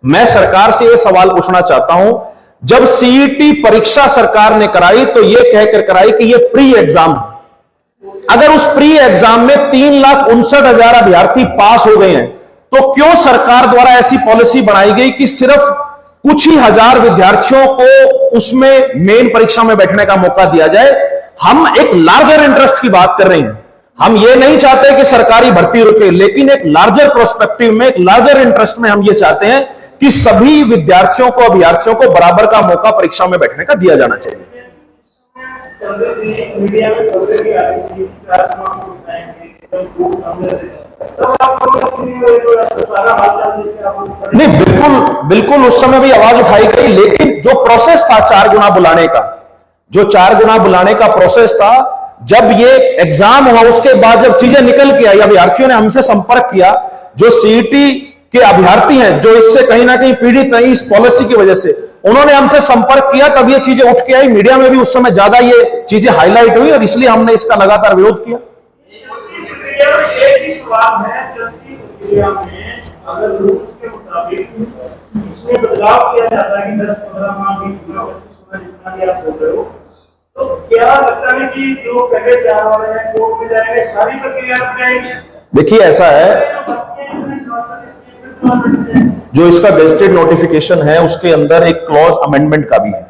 मैं सरकार से यह सवाल पूछना चाहता हूं, जब सीईटी परीक्षा सरकार ने कराई तो यह कहकर कराई कि यह प्री एग्जाम है। अगर उस प्री एग्जाम में 3,59,000 अभ्यर्थी पास हो गए हैं, तो क्यों सरकार द्वारा ऐसी पॉलिसी बनाई गई कि सिर्फ कुछ ही हजार विद्यार्थियों को उसमें मेन परीक्षा में बैठने का मौका दिया जाए? हम एक लार्जर इंटरेस्ट की बात कर रहे हैं। हम ये नहीं चाहते कि सरकारी भर्ती रुके, लेकिन एक लार्जर प्रोस्पेक्टिव में, एक लार्जर इंटरेस्ट में हम ये चाहते हैं कि सभी विद्यार्थियों को, अभ्यर्थियों को बराबर का मौका परीक्षा में बैठने का दिया जाना चाहिए। नहीं, बिल्कुल उस समय भी आवाज उठाई गई, लेकिन जो प्रोसेस था 4 गुना बुलाने का, जो 4 गुना बुलाने का प्रोसेस था, जब ये एग्जाम हुआ उसके बाद जब चीजें निकल के आई, अभ्यर्थियों ने हमसे संपर्क किया, जो सीईटी के अभ्यर्थी हैं, जो इससे कहीं ना कहीं पीड़ित हैं इस पॉलिसी की वजह से, उन्होंने हमसे संपर्क किया, तब ये चीजें उठ के आई। मीडिया में भी उस समय ज्यादा ये चीजें हाईलाइट हुई और इसलिए हमने इसका लगातार विरोध किया। अगर रूल्स के मुताबिक इसमें बदलाव किया जाता है कि 10-15 माह भी जितना भी आप बोल रहे हो, तो क्या लगता है कि जो पहले 4 वाले हैं कोर्ट में जाएंगे, सारी प्रक्रिया जाएगी? देखिए, ऐसा है, जो इसका गेजेटेड नोटिफिकेशन है उसके अंदर एक क्लॉज अमेंडमेंट का भी है।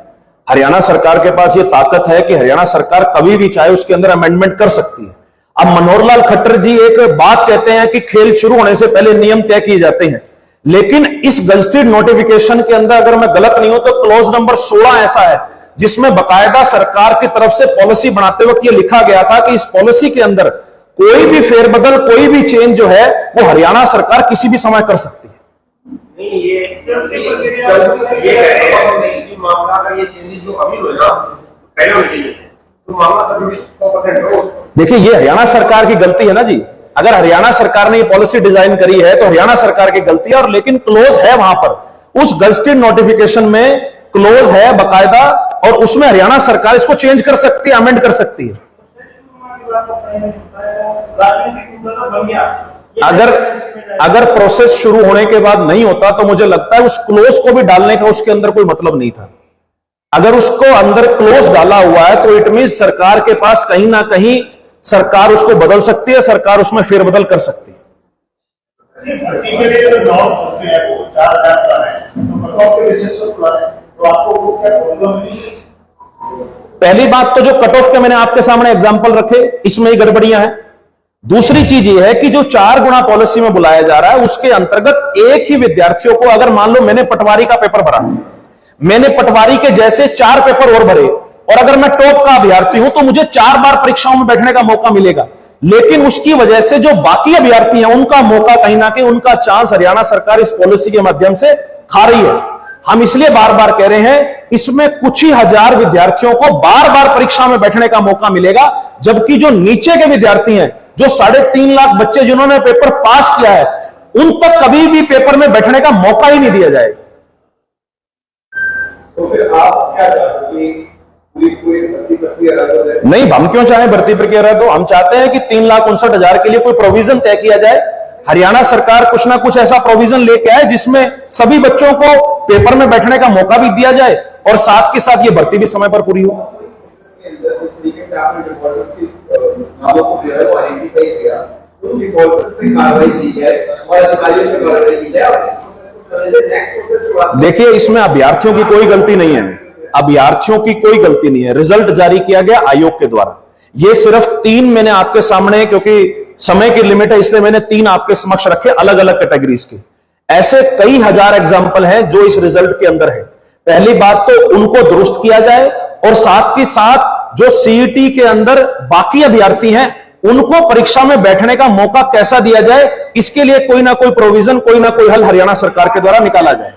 हरियाणा सरकार के पास ये ताकत है कि हरियाणा सरकार कभी भी चाहे उसके अंदर अमेंडमेंट कर सकती है। अब मनोहर लाल खट्टर जी एक बात कहते हैं कि खेल शुरू होने से पहले नियम तय किए जाते हैं, लेकिन इस गजेटेड नोटिफिकेशन के अंदर, अगर मैं गलत नहीं हूं तो क्लॉज नंबर 16 ऐसा है जिसमें बकायदा सरकार की तरफ से पॉलिसी बनाते वक्त यह लिखा गया था कि इस पॉलिसी के अंदर कोई भी फेरबदल, कोई भी चेंज जो है वो हरियाणा सरकार किसी भी समय कर सकती है। नहीं, देखिए, ये हरियाणा सरकार की गलती है ना जी। अगर हरियाणा सरकार ने ये पॉलिसी डिजाइन करी है तो हरियाणा सरकार की गलती है, और लेकिन क्लोज है वहां पर, उस गजेटेड नोटिफिकेशन में क्लोज है बकायदा, और उसमें हरियाणा सरकार इसको चेंज कर सकती है, अमेंड कर सकती है। अगर प्रोसेस शुरू होने के बाद नहीं होता तो मुझे लगता है उस क्लोज को भी डालने का उसके अंदर कोई मतलब नहीं था। अगर उसको अंदर क्लोज डाला हुआ है तो इट मीन सरकार के पास कहीं ना कहीं सरकार उसको बदल सकती है, सरकार उसमें फेरबदल कर सकती है। पहली बात तो जो कट ऑफ के मैंने आपके सामने एग्जांपल रखे, इसमें ही गड़बड़ियां हैं। दूसरी चीज ये है कि जो 4 गुना पॉलिसी में बुलाया जा रहा है उसके अंतर्गत एक ही विद्यार्थियों को, अगर मान लो मैंने पटवारी का पेपर भरा, मैंने पटवारी के जैसे 4 पेपर और भरे, और अगर मैं टॉप का अभ्यर्थी हूं तो मुझे 4 बार परीक्षाओं में बैठने का मौका मिलेगा, लेकिन उसकी वजह से जो बाकी अभ्यर्थी हैं उनका मौका, कहीं ना कहीं उनका चांस हरियाणा सरकार इस पॉलिसी के माध्यम से खा रही है। हम इसलिए बार बार कह रहे हैं इसमें कुछ ही हजार विद्यार्थियों को बार बार परीक्षा में बैठने का मौका मिलेगा, जबकि जो नीचे के विद्यार्थी हैं, जो 3.5 लाख बच्चे जिन्होंने पेपर पास किया है, उन तक कभी भी पेपर में बैठने का मौका ही नहीं दिया जाएगा। तो फिर आप क्या चाहते हैं कि पूरी भर्ती प्रक्रिया रद्द हो जाए? नहीं, हम क्यों चाहें भर्ती प्रक्रिया रद्द हो? हम चाहते हैं कि 3,59,000 के लिए कोई प्रोविजन तय किया जाए। हरियाणा सरकार कुछ ना कुछ ऐसा प्रोविजन लेके आए जिसमें सभी बच्चों को पेपर में बैठने का मौका भी दिया जाए और साथ के साथ ये भर्ती भी समय पर पूरी हो। देखिए, इसमें अभ्यर्थियों की कोई गलती नहीं है, अभ्यर्थियों की कोई गलती नहीं है। रिजल्ट जारी किया गया आयोग के द्वारा। ये सिर्फ 3 मैंने आपके सामने, क्योंकि समय की लिमिट है इसलिए मैंने 3 आपके समक्ष रखे अलग अलग कैटेगरीज के। ऐसे कई हजार एग्जाम्पल हैं जो इस रिजल्ट के अंदर है। पहली बात तो उनको दुरुस्त किया जाए, और साथ ही साथ जो सीईटी के अंदर बाकी अभ्यर्थी हैं उनको परीक्षा में बैठने का मौका कैसा दिया जाए, इसके लिए कोई ना कोई प्रोविजन, कोई ना कोई हल हरियाणा सरकार के द्वारा निकाला जाए।